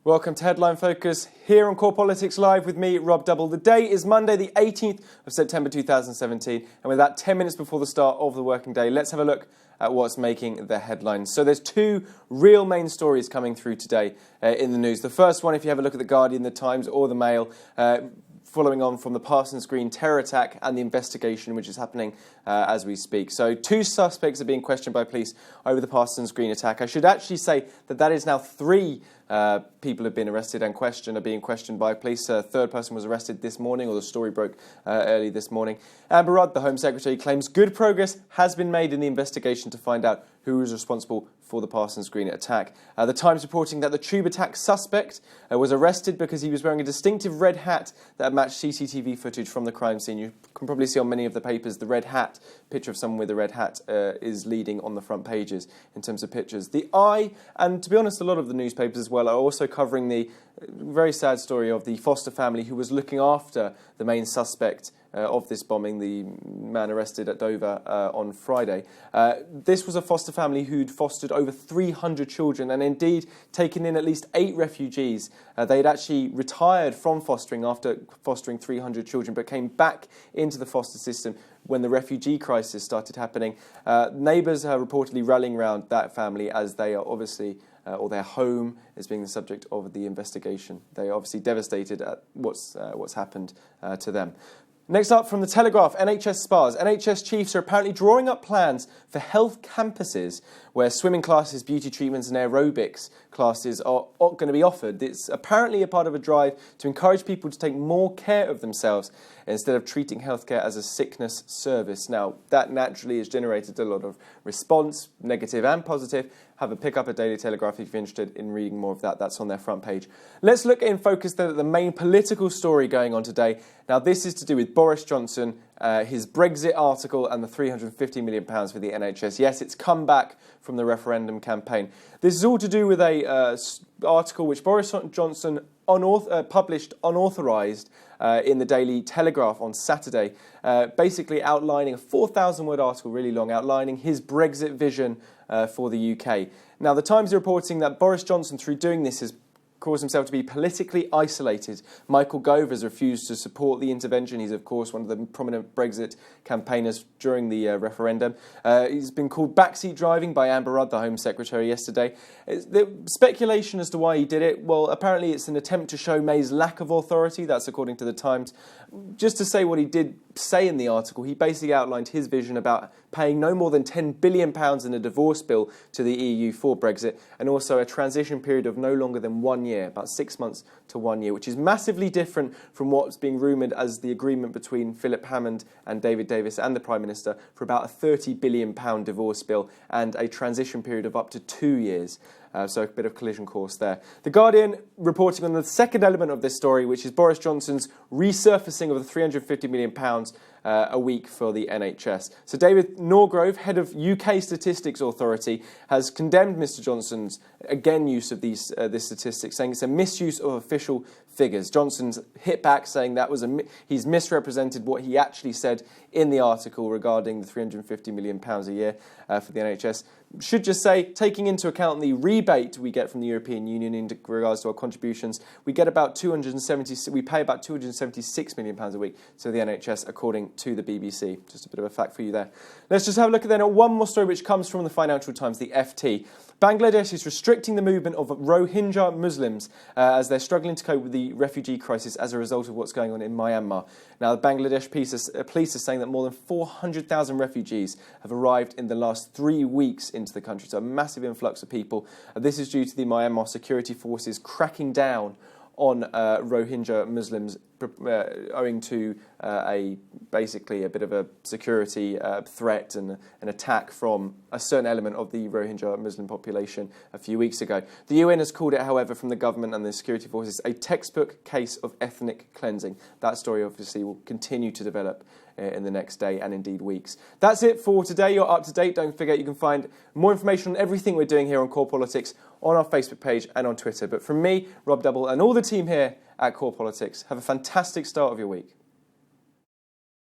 Welcome to Headline Focus here on Core Politics Live with me, Rob Double. The day is Monday, the 18th of September 2017, and with that 10 minutes before the start of the working day, let's have a look at what's making the headlines. So there's two real main stories coming through today in the news. The first one, if you have a look at The Guardian, The Times or The Mail, following on from the Parsons Green terror attack and the investigation which is happening as we speak. So two suspects are being questioned by police over the Parsons Green attack. I should actually say that is now three people have been arrested and are being questioned by police. A third person was arrested this morning, or the story broke early this morning. Amber Rudd, the Home Secretary, claims good progress has been made in the investigation to find out who was responsible for the Parsons Green attack. The Times reporting that the tube attack suspect was arrested because he was wearing a distinctive red hat that matched CCTV footage from the crime scene. You can probably see on many of the papers the red hat, picture of someone with a red hat is leading on the front pages in terms of pictures. The Eye, and to be honest, a lot of the newspapers as well, are also covering the very sad story of the foster family who was looking after the main suspect of this bombing, the man arrested at Dover on Friday. This was a foster family who'd fostered over 300 children and indeed taken in at least 8 refugees. They'd actually retired from fostering after fostering 300 children, but came back into the foster system when the refugee crisis started happening. Neighbours are reportedly rallying around that family as they are obviously or their home is being the subject of the investigation. They are obviously devastated at what's happened to them. Next up from the Telegraph, NHS spas. NHS chiefs are apparently drawing up plans for health campuses where swimming classes, beauty treatments and aerobics classes are going to be offered. It's apparently a part of a drive to encourage people to take more care of themselves instead of treating healthcare as a sickness service. Now, that naturally has generated a lot of response, negative and positive. Have a pick up at Daily Telegraph if you're interested in reading more of that. That's on their front page. Let's look in focus then at the main political story going on today. Now, this is to do with Boris Johnson, his Brexit article and the £350 million for the NHS. Yes, it's come back from the referendum campaign. This is all to do with a article which Boris Johnson published unauthorised in the Daily Telegraph on Saturday, basically outlining a 4,000-word article, really long, outlining his Brexit vision for the UK. Now, the Times are reporting that Boris Johnson, through doing this, has caused himself to be politically isolated. Michael Gove has refused to support the intervention. He's, of course, one of the prominent Brexit campaigners during the referendum. He's been called backseat driving by Amber Rudd, the Home Secretary, yesterday. The speculation as to why he did it, well, apparently it's an attempt to show May's lack of authority. That's according to the Times. Just to say what he did say in the article, he basically outlined his vision about paying no more than £10 billion in a divorce bill to the EU for Brexit, and also a transition period of no longer than 1 year, about 6 months to 1 year, which is massively different from what's being rumoured as the agreement between Philip Hammond and David Davis and the Prime Minister for about a £30 billion divorce bill and a transition period of up to 2 years. So a bit of collision course there. The Guardian reporting on the second element of this story, which is Boris Johnson's resurfacing of the £350 million a week for the NHS. So David Norgrove, head of UK Statistics Authority, has condemned Mr Johnson's, again, use of this statistic, saying it's a misuse of official figures. Johnson's hit back, saying he's misrepresented what he actually said in the article regarding the £350 million a year for the NHS. Should just say, taking into account the rebate we get from the European Union in regards to our contributions, we pay about £276 million a week to the NHS, according to the BBC. Just a bit of a fact for you there. Let's just have a look at one more story which comes from the Financial Times, the FT. Bangladesh is restricting the movement of Rohingya Muslims as they're struggling to cope with the refugee crisis as a result of what's going on in Myanmar. Now, the Bangladesh police are saying that more than 400,000 refugees have arrived in the last 3 weeks into the country, so a massive influx of people. This is due to the Myanmar security forces cracking down on Rohingya Muslims owing to basically a bit of a security threat and an attack from a certain element of the Rohingya Muslim population a few weeks ago. The UN has called it, however, from the government and the security forces, a textbook case of ethnic cleansing. That story obviously will continue to develop in the next day and indeed weeks. That's it for today. You're up to date. Don't forget you can find more information on everything we're doing here on Core Politics on our Facebook page and on Twitter. But from me, Rob Double, and all the team here at Core Politics, have a fantastic start of your week.